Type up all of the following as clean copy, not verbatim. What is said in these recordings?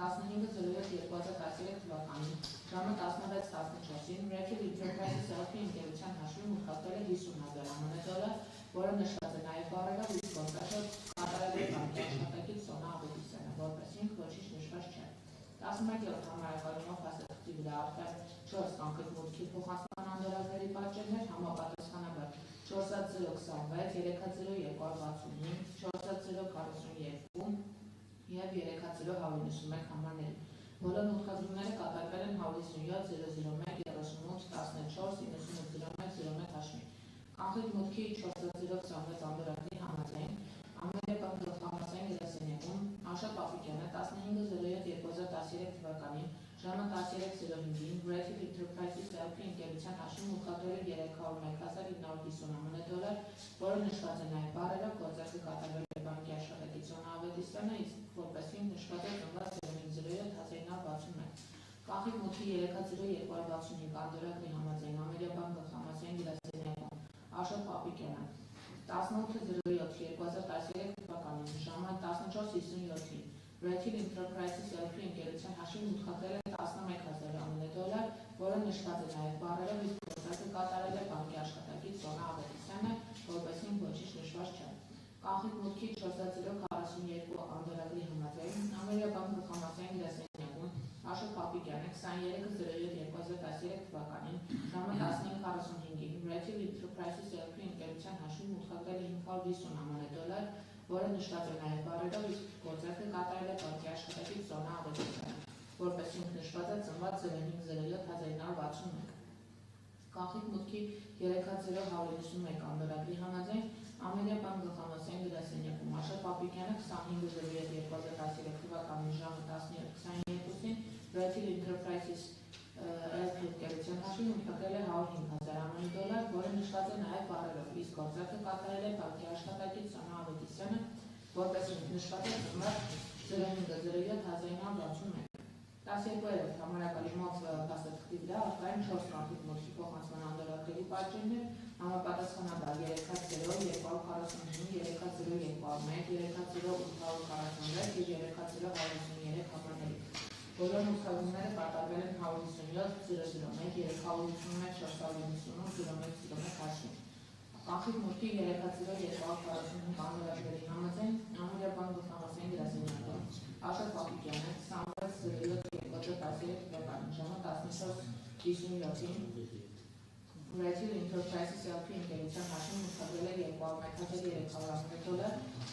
15.07.2013 թվականին ժամը 16:14-ին Reactive Enterprises LP ընկերության հաշվին մուտքացել է 50,000 ԱՄՆ, որը նշված է նաև բառերով, իսկ գործարքը կատարել է բանկի աշխատակից Սոնա Ավետիսյանը, որպես ինք ոչինչ նշված չէ։ 11-րդ համարակարգումով փաստաթղթի վրա առկա 4 կոնկրետ մուտքի փոխանցման անդրադառնալի պատճեններ, համապատասխանաբար 4.026, 3.065, 4.042 և 3.091 համարների։ Բոլոր մուտքագրումները կատարվել են 157.01.38.14.98.01.01 հաշվին։ Կանխիկ մուտքի 4.026 անդրադառնալի համաձայն Ամերիկան գլխամասային գրասենյակում Աշոտ Պապիկյանը 15.07.2013 թվականին ժամը 13:05-ին Reactive Enterprises LP ընկերության հաշվին մուտքացել է 301,950 ԱՄՆ, որը նշված է նաև բառերով, գործարքը կատարվել է բանկի աշխատակից Սոնա Ավետիսյանը, իսկ որպես ինք նշված է ծնված 05.07.1961։ Կանխիկ մուտքի 3.0.265 անդրադառնալի համաձայն Ամերիկան գլխամասային գրասենյակում Աշոտ Պապիկյանը 18.07.2013 թվականին ժամը 14:57-ին Reactive Enterprises LP ընկերության հաշվին մուտքացել է 11,000 ԱՄՆ, որը նշված է նաև բառերով, իսկ գործարքը կատարել է բանկի աշխատակից Սոնա Ավետիսյանը, որպես ինք ոչինչ նշված չէ։ Կանխիկ մուտքի 4.042 անդրադառնալի համաձայն Ամերիկան գլխամասային գրասենյակում Աշոտ Պապիկյանը 23.07.2013 թվականին ժամը 15:45-ին Reactive Enterprises LP ընկերության հաշվին մուտքացել է 550 ԱՄՆ, որը նշված է նաև բառերով, իսկ գործարքը կատարել է բանկի աշխատակից Սոնա Ավետիսյանը, որպես ինք նշված է ծնված 05.07.1961։ Կանխիկ մուտքի 3.091 անդրադառնալի համաձայն Ամերիկան գլխամասային գրասենյակում Աշոտ Պապիկյանը 25.07.2013 թվականին ժամը 17:22-ին Reactive Enterprises LP ընկերության հաշվին մուտքացել է 105,000 ԱՄՆ, որը նշված է նաև բառերով, իսկ գործարքը կատարել է բանկի աշխատակից Սոնա Ավետիսյանը, որպես ինք նշված է ծնված 05.07.1961։ 12-րդ համարակարգումով փաստաթղթի վրա առկա են 4 կանխիկ մուտքի փոխանցման անդրադառնալի պատճեններ, համապատասխանաբար 3.0.245, 3.0.201, 3.0.846 և 3.053 համարների։ Բոլոր մուտքագրումները կատարվել են 157.001, 381.498.01.01 հաշվին։ Կանխիկ մուտքի 3.0.245 անդրադառնալի համաձայն Ամերիկան գլխամասային գրասենյակում Աշոտ Պապիկյանը 26.07.2013 թվականին ժամը 14:57-ին Reactive Enterprises LP ընկերության հաշվին մուտքացել է 201,300 ԱՄՆ,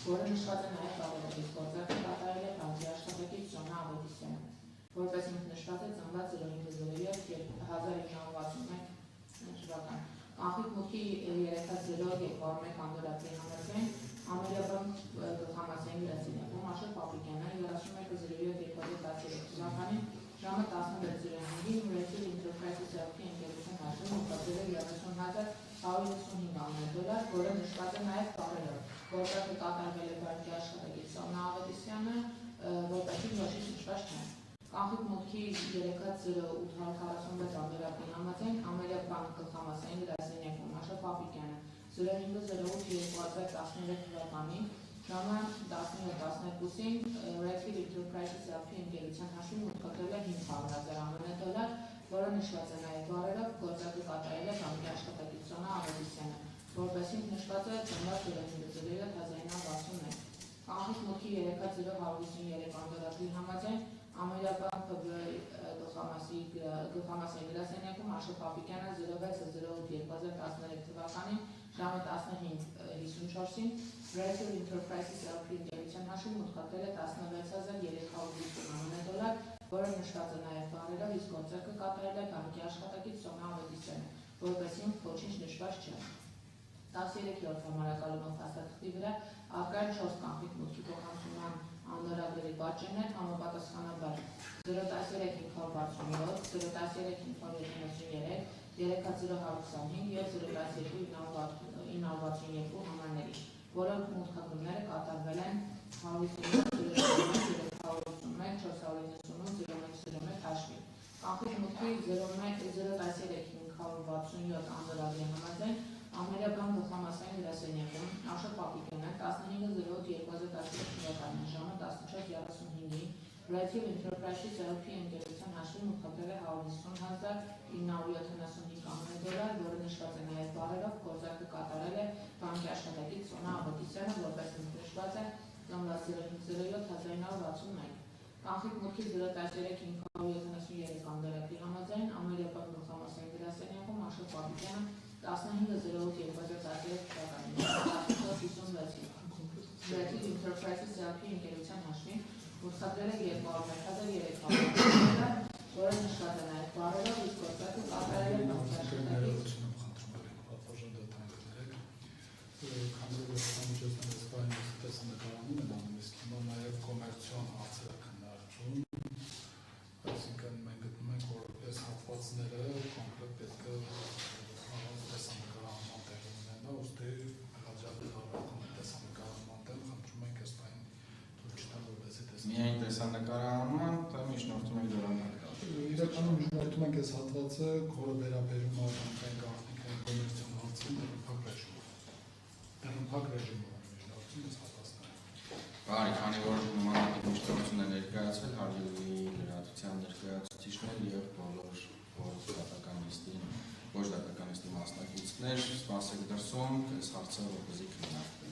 որը նշված է նաև բառերով, իսկ գործարքը կատարել է բանկի աշխատակից Սոնա Ավետիսյանը, որպես ինք նշված է ծնված 05.07.1961 թվական։ Կանխիկ մուտքի 3.0.201 անդրադառնալի համաձայն Ամերիկան գլխամասային գրասենյակում Աշոտ Պապիկյանը 31.07.2013 թվականին ժամը 16:05-ին Reactive Enterprises LP ընկերության հաշվին մուտքացել է 30,155 ԱՄՆ, որը նշված է նաև բառերով, գործարքը կատարվել է բանկի աշխատակից Սոնա Ավետիսյանը, որպես ինք ոչինչ նշված չէ։ Կանխիկ մուտքի 3.0.846 անդրադառնալի համաձայն Ամերիկան գլխամասային գրասենյակում Աշոտ Պապիկյանը 05.08.2013 թվականին ժամը 17:12-ին Reactive Enterprises LP ընկերության հաշվին մուտքացել է 500,000 ԱՄՆ, որը նշված է նաև բառերով, գործարքը կատարել է բանկի աշխատակից Սոնա Ավետիսյանը, որպես ինք նշված է ծնված 05.07.1961։ Կանխիկ մուտքի 3.053 անդրադառնալի համաձայն Ամերիկան գլխամասային գրասենյակում Աշոտ Պապիկյանը 06.08.2013 թվականին ժամը 15:54-ին Reactive Enterprises LP ընկերության հաշվին մուտքացել է 16,350 ԱՄՆ, որը նշված է նաև բառերով, իսկ գործարքը կատարել է բանկի աշխատակից Սոնա Ավետիսյանը, որպես ինք ոչինչ նշված չէ։ 13-րդ համարակարգումով փաստաթղթի վրա առկա են 4 կանխիկ մուտքի փոխանցման անդրադառնալի պատճեններ, համապատասխանաբար 0.3.567, 0.3.573, 3.0.125 և 0.2.962 համարների։ Բոլոր մուտքագրումները կատարվել են 183.381.498.01.01 հաշվին։ Կանխիկ մուտքի 0.3.567 անդրադառնալի համաձայն Ամերիկան գլխամասային գրասենյակում Աշոտ Պապիկյանը 15.08.2013 թվականին ժամը 14:35-ին Relative Enterprises LP ընկերության հաշվին մուտքագրել է 150,975 ԱՄՆ $, որը նշված է նաև բառերով, գործարքը կատարել է բանկի աշխատակից Սոնա Ավետիսյանը, որպես նշված է Կ05007-1961։ Կանխիկ մուտքի 013-573 անդրակի համաձայն Ամերիկան գլխամասային գրասենյակում Աշխատ Պապիկյանը 15/08/2013 թվականին Relative Enterprises LP ընկերության հաշվին մուտքագրել է 201,300 $, որը նշված է նաև բառերով, իսկ գործարքը կատարել է բանկի աշխատակից այսինքն մենք գտնում ենք, որ այս հատվածները կոնկրետ պետք է տեսանկարահանման տեղ ունենա, ուստի հաջողական տեսանկարահանման տեղ խնդրում ենք այս բանը թույլ չտալ, որպեսզի տեսնենք։ Միայն տեսանկարահանման, դա միջնորդում ենք դրանք։ Իրականում միջնորդում ենք այս հատվածը, որը վերաբերում է բանկային գաղտնիքային կոմերցիոն հարցին դեռնփակ ռեժիմով միջնորդում այս հատվածները։ Բարի, քանի որ նմանատիպ միջնորդություն է ներկայացվել, հարգելի լրատվության ներկայացուցիչներ և բոլոր դատական նիստի մասնակիցներ, սպասեք դրսում, այս հարցը որպեսզի քննարկվի։